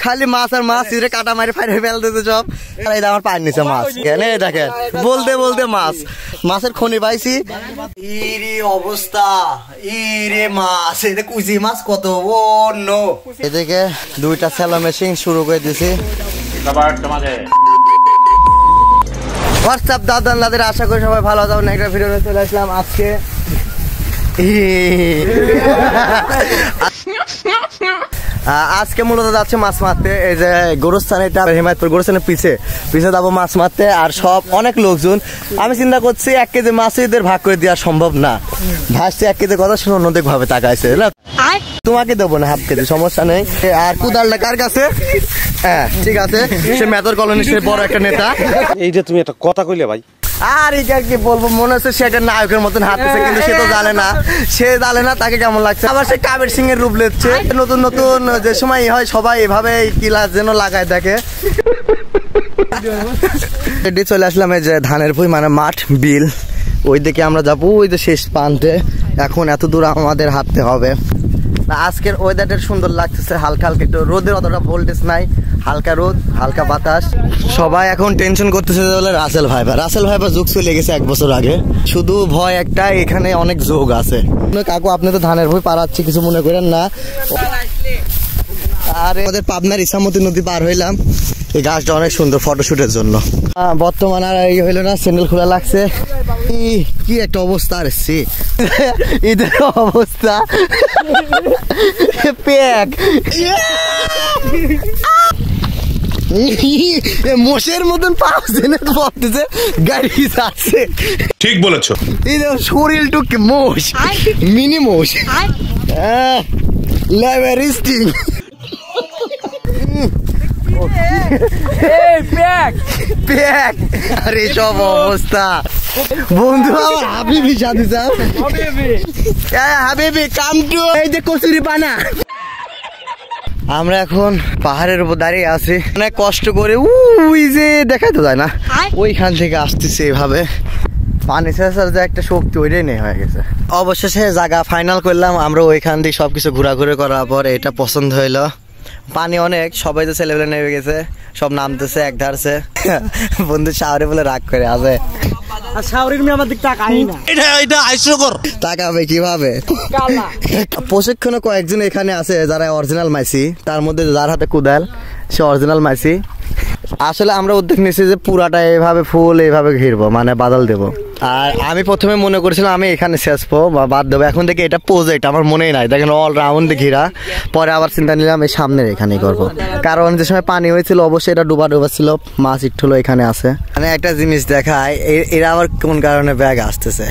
খালি মাছ আর মাছ ইরে কাটা মারি ফাইরে ফেল দিতে সব। আর এই আমার পায়ের নিচে মাছ কেন দেখেন বলতে বলতে মাছ মাছের খনি পাইছি। ইরে অবস্থা ইরে মাছ এটা কুচি মাছ কত ও নো। এদিকে দুইটা সেলো মেশিন শুরু করে দিছি। হোয়াটসঅ্যাপ দাদাদের আশা করি সবাই ভালো আছেন। একটা ভিডিও চলে আসলাম আজকে। আজকে মূলত যাচ্ছে মাছ মারতে। এই যে গোরস্থান, এটা হিমায়তপুর গোরস্থানের পিছে যাবো মাছ মারতে। আর সব অনেক লোকজন। আমি চিন্তা করছি 1 কেজি মাছ এদের ভাগ করে দেওয়া সম্ভব না। ভাসছে 1 কেজি কথা শুনে অন্যদিক ভাবে তাকাইছে। তোমাকে দেবো না হাফ কেজি, সমস্যা নেই। আর কুদালটা কার কাছে? হ্যাঁ ঠিক আছে, সে মেথর কলোনি, সে বড় একটা নেতা। এই যে তুমি একটা কথা কইলে ভাই, আর এটা কি বলবো, মনে হচ্ছে সে একটা নায়কের মতন হাঁটতেছে, কিন্তু সে তো জানে না, তাকে কেমন লাগছে। আবার সে কাবের সিং এর রূপ লেচ্ছে। নতুন নতুন যে সময় হয় সবাই এভাবে কিলাস যেন লাগায় দেখে। চলে আসলাম এই যে ধানের ভুঁই মানে মাঠ বিল, ওই দিকে আমরা যাবো, ওই যে শেষ প্রান্তে। এখন এত দূর আমাদের হাঁটতে হবে। আজকের ওয়েদারটা সুন্দর লাগতেছে, হালকা হালকা একটু রোদের অতটা ভোল্টেজ নাই, হালকা রোদ হালকা বাতাস। সবাই এখন টেনশন করতেছে বলে রাসেল ভাইবা যোগ চলে গেছে 1 বছর আগে। শুধু ভয় একটা, এখানে অনেক যোগ আছে। কাকু আপনি তো ধানের ভুঁই পারাচ্ছি, কিছু মনে করেন না। আর আমাদের পাবনার ইসামতি নদী পার হইলাম। এই গাছটা অনেক সুন্দর ফটোশুটের জন্য। বর্তমানে আর এই হইলো না, স্যান্ডেল খোলা লাগছে। কি একটা অবস্থা আর ঈদের অবস্থা প্যাক মোষের মতন পড়তেছে, গাড়ি যাচ্ছে। ঠিক বলেছো। এই শরীর টুকে মোষ, মিনি মোষ। লেভারিস্টিং আরে সব অবস্থা। বন্ধু আমার হাবিবি সাথে হাবিবি কাম টু এই যে কচুরি পানা। আমরা এখন পাহাড়ের উপর দাঁড়িয়ে আছি, অনেক কষ্ট করে ওই যে দেখাই তো যায় না, ওইখান থেকে আসতেছে এভাবে। পানি শেষার যে একটা শক্তি ওইটাই নেই হয়ে গেছে। অবশেষে জায়গা ফাইনাল করলাম আমরা। ওইখান দিয়ে সবকিছু ঘোরাঘুরি করার পর এটা পছন্দ হইলো। পানি অনেক, সবাই তো ছেলেবেলে নেমে গেছে, সব নামতেছে এক ধারছে। বন্ধু শাওরে বলে রাগ করে আছে, তাকাবে কিভাবে? প্রশিক্ষণে কয়েকজন এখানে আছে যারা অরিজিনাল মাইসি, তার মধ্যে যার হাতে কুদাল সে অরিজিনাল মাইসি। আসলে আমরা উদ্যোগ নিয়েছি যে পুরাটা এইভাবে ফুল এইভাবে ঘিরবো, মানে বাদাল দেবো। আর আমি প্রথমে মনে করেছিলাম আমি এখানে শেষবো বা বাদ দেবো, এখন থেকে এটা প্রজেক্ট আমার মনেই নাই, দেখেন অল রাউন্ড ঘিরা। পরে আবার চিন্তা নিলাম এই সামনের এখানেই করবো, কারণ যে সময় পানি হয়েছিল অবশ্যই এটা ডুবা ছিল, মাছ একটু এখানে আছে। মানে একটা জিনিস দেখায়, এরা আবার কোন কারণে ব্যাগ আসতেছে।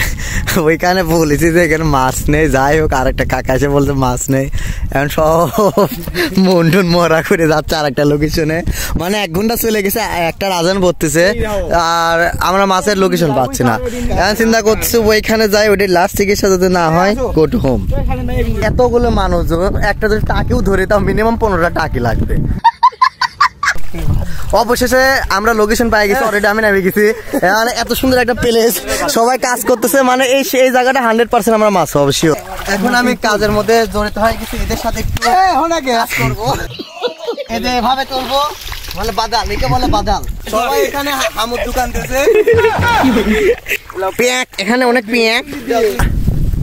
ওইখানে বলেছি যে এখানে মাছ নেই, যাই হোক আরেকটা কাকা এসে বলতে মাছ নেই। এখন সব মন্ডুন মরা করে যাচ্ছে আরেকটা লোকেশনে, মানে 1 ঘন্টা চলে গেছে, একটা রাজান পড়তেছে আর আমরা মাছের লোকেশন পাচ্ছি না। এখন চিন্তা করতেছি ওইখানে যাই, ওইটাই লাস্ট চিকিৎসা যদি না হয় গো টু হোম। এতগুলো মানুষ একটা যদি টাকিও ধরে তাও মিনিমাম 15টা টাকি লাগবে। অবশেষে আমরা লোকেশন পাই গেছি, অলরেডি আমি নেমে গেছি। এত সুন্দর একটা প্লেস, সবাই কাজ করতেছে, মানে এই সেই জায়গাটা 100% আমরা মাছ অবশ্যই। এখন আমি কাজের মধ্যে জড়িত হয়ে গেছি, এদের সাথে একটু কাজ করবো, এদের এভাবে করবো, বলে বাদাল, একে বলে বাদাল। সবাই এখানে হামুর দোকান দিয়েছে, এখানে অনেক পেঁয়াক।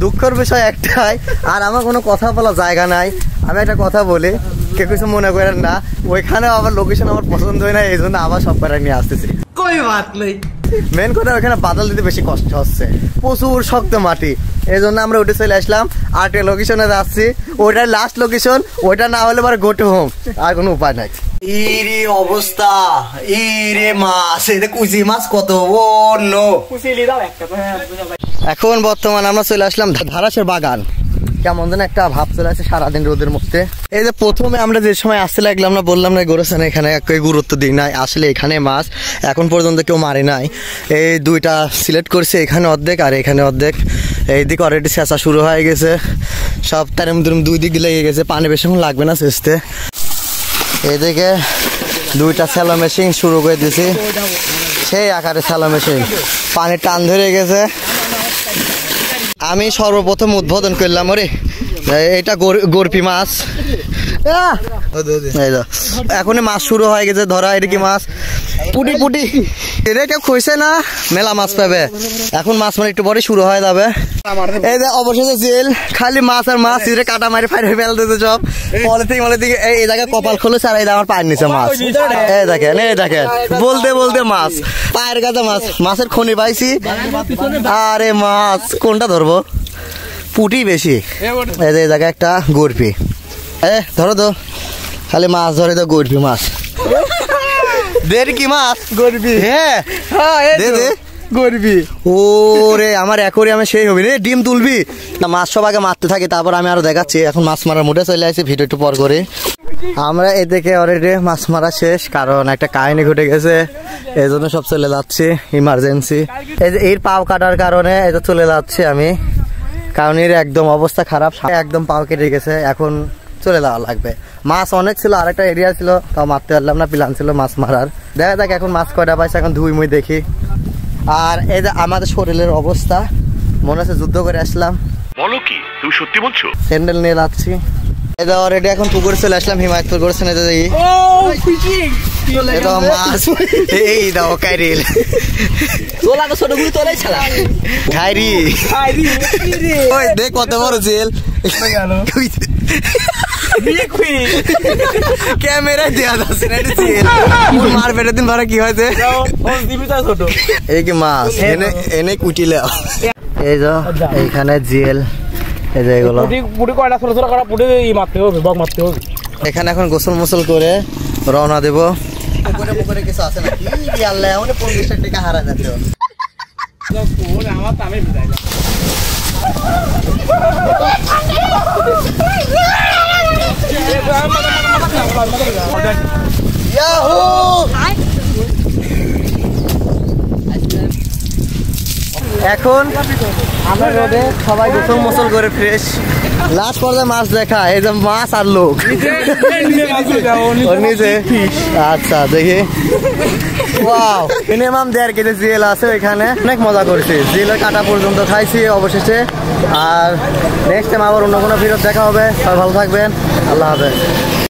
দুঃখের বিষয় একটাই, আর আমার কোনো কথা বলা জায়গা নাই। আমি একটা কথা বলি, কেউ কিছু মনে করেন না, ওইখানে আবার লোকেশন আমার পছন্দ হয় না, এই জন্য আবার সব কটা নিয়ে আসতেছি। কই বাত নেই, মেন কথা ওইখানে বাদাল দিতে বেশি কষ্ট হচ্ছে, প্রচুর শক্ত মাটি, এই জন্য আমরা উঠে চলে আসলাম। আরেকটা লোকেশনে যাচ্ছি, ওইটার লাস্ট লোকেশন, ওইটা না হলে পরে গো টু হোম, আর কোনো উপায় নাই। ইরে অবস্থা, ইরে মাছ, এটা কুচি মাছ কত ও নো। এখন বর্তমান আমরা চলে আসলাম ধারাসের বাগান। কেমন যেন একটা ভাব চলে আসছে সারাদিন রোদের মধ্যে। এই যে প্রথমে আমরা যে সময় আসতে লাগলাম না, বললাম না গোরস্থানে এখানে গুরুত্ব দিই নাই, আসলে এখানে মাছ এখন পর্যন্ত কেউ মারে নাই। এই দুইটা সিলেক্ট করছে, এখানে অর্ধেক আর এখানে অর্ধেক। এইদিকে অলরেডি চেঁচা শুরু হয়ে গেছে, সব তার দুই দিক লেগে গেছে, পানি বেশিক্ষণ লাগবে না চেঁচতে। এইদিকে 2টা স্যালো মেশিন শুরু করে দিছি, সেই আকারে স্যালো মেশিন, পানি টান ধরে গেছে। আমি সর্বপ্রথম উদ্বোধন করলাম, ওরে এটা গরপি মাছ, এখনই মাছ শুরু হয়ে গেছে ধরা। এটা কি মাছ? পুটি পুটি। এটা কেউ খুঁজছে না, মেলা মাছ পাবে এখন। মাছ মানে একটু পরে শুরু হয়ে যাবে। এই যে অবশেষে জেল, খালি মাছ আর মাছ। এটা কাটা মারি ফাইরে ফেল দিতে সব পলিথিন। এই জায়গায় কপাল খুলে ছাড়াই আমার পায়ের নিচে মাছ। এই দেখেন, এই দেখেন, বলতে বলতে মাছ পায়ের কাছে মাছ। মাছের খনি পাইছি। আরে মাছ কোনটা ধরবো? পুটি বেশি। এই যে এই জায়গায় একটা গরপি। ধরো তো, খালি মাছ ধরে তো গরপি মাছ। দের কি মাছ? গরপি। হ্যাঁ দে দে গরপি। ওরে আমার অ্যাকোরিয়ামে সেই হবি রে, ডিম তুলবি না? মাছ সব আগে মারতে থাকি, তারপর আমি আরো দেখাচ্ছি। এখন মাছ মারার মুডে চলে আসি, ভিডিও একটু পর করে। আমরা এদিকে অলরেডি মাছ মারা শেষ, কারণ একটা কাহিনী ঘটে গেছে, এই জন্য সব চলে যাচ্ছে ইমার্জেন্সি। এই যে এর পাও কাটার কারণে এটা চলে যাচ্ছে আমি, কারণ এর একদম অবস্থা খারাপ, একদম পাও কেটে গেছে। এখন চলে যাওয়া লাগবে। মাছ অনেক ছিল, আরেকটা এরিয়া ছিল, তাও মারতে পারলাম না, প্ল্যান ছিল মাছ মারার। দেখা যাক এখন মাছ কয়টা পাইছে, এখন ধুই মুই দেখি। আর এই যে আমাদের শরীরের অবস্থা, মনে হচ্ছে যুদ্ধ করে আসলাম। বলো কি তুমি সত্যি বলছো? স্যান্ডেল নিয়ে যাচ্ছি। এই যে অলরেডি এখন পুকুরে চলে আসলাম, হিমায়তপুর করছেন। এই যে এটা মাছ, এই দাও কাইরিল খাইরি। ওই দেখ কত বড় জেল, ক্যামেরা দেওয়া যাচ্ছে না। মার পেটের দিন ধরে কি হয়েছে? এই কি মাছ এনে এনে কুটিলে। এই যে এইখানে জেল, এই যে এগুলো এখানে এখন গোসল মোসল করে রওনা দেবো। পুকুরে কিছু আছে না কি আল্লাহ, 50 টাকা হারা যাচ্ছে। এখন আমরা রোডে সবাই গোসল মোসল করে ফ্রেশ। লাস্ট পর্যায়ে মাছ দেখা, এই যে মাছ আর লোক নিচে। আচ্ছা দেখি, ওয়াও মিনিমাম 1.5 কেজি জেল আছে এখানে। অনেক মজা করছি, জেলের কাটা পর্যন্ত খাইছি অবশেষে। আর নেক্সট টাইম আবার অন্য কোনো ভিডিও দেখা হবে। সবাই ভালো থাকবেন, আল্লাহ হাফেজ।